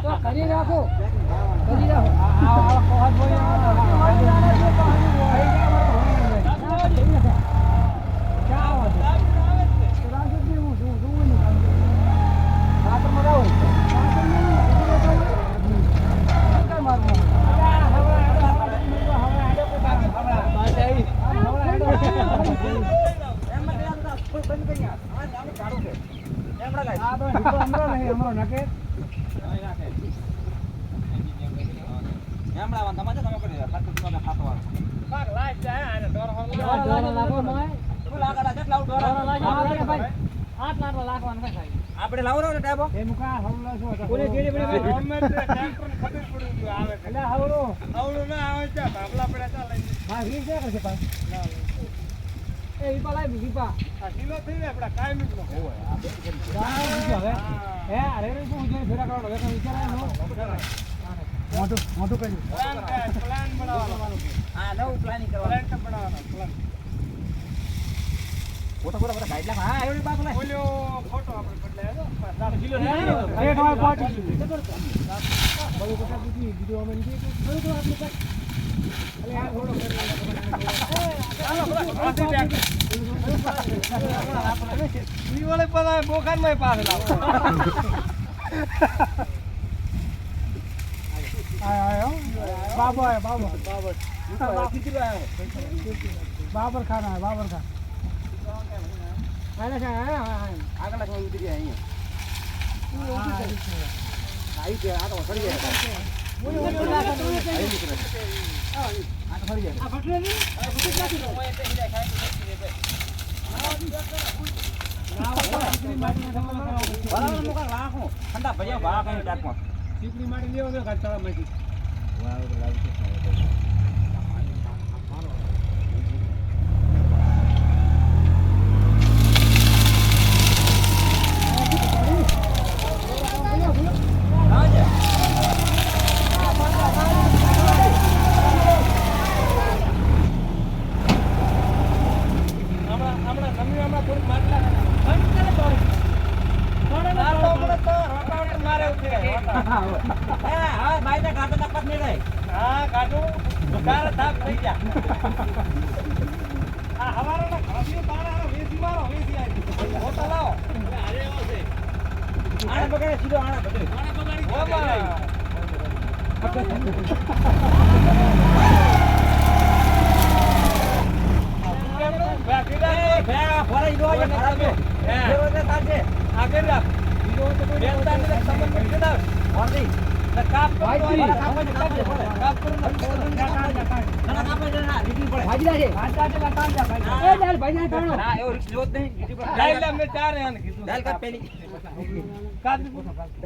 તો કરી રાખો કરી રાખો આપણે લાવરો ને ટાઈબો એ મુકા હવલો છો ઓલે કેડી પડી ગવર્નમેન્ટ ટ્રેક્ટર ને ખબર પડી ગયું આવે એટલે હવલો ના આવે છે ભાગલા પડ્યા તા લઈ હા રી છે કરશે પા એ ઈપા લાઈ બીપા આ કિલો થઈ ને આપડા કાયમી નો હોય આ બે હવે હે અરે રે શું જે ફેરા કાઢો હવે વિચાર નો મોટું કર્યું પ્લાન બનાવવાનો હા નવું પ્લાનિંગ કરવાનું પ્લાન બનાવવાનો પ્લાન ફોટો ગાઈડ લાખ હા એવડી બાપ લાય ઓલ્યો ફોટો આપણે બદલાયો 7 કિલો ને એક હોય 5 કિલો બહુ બધા વિડિયો માં નીકળે તો આપણે અલે આ થોડો ચાલો આપણે ઈ ઓલે પલા બોખાન માં પાસે લાવ આયો બાબો બાબર ખાના है बाबर खान आना है आगला को उतरी है यहाँ आई के आ तो फट गया वो आ तो फट गया आ फट नहीं मैं ऐसे ही खाएंगे बराबर मुका लाखो ठंडा भैया भाग कहीं टाट में सीपड़ी माटी लेओ तो खर्चा में वाह लाग के भाई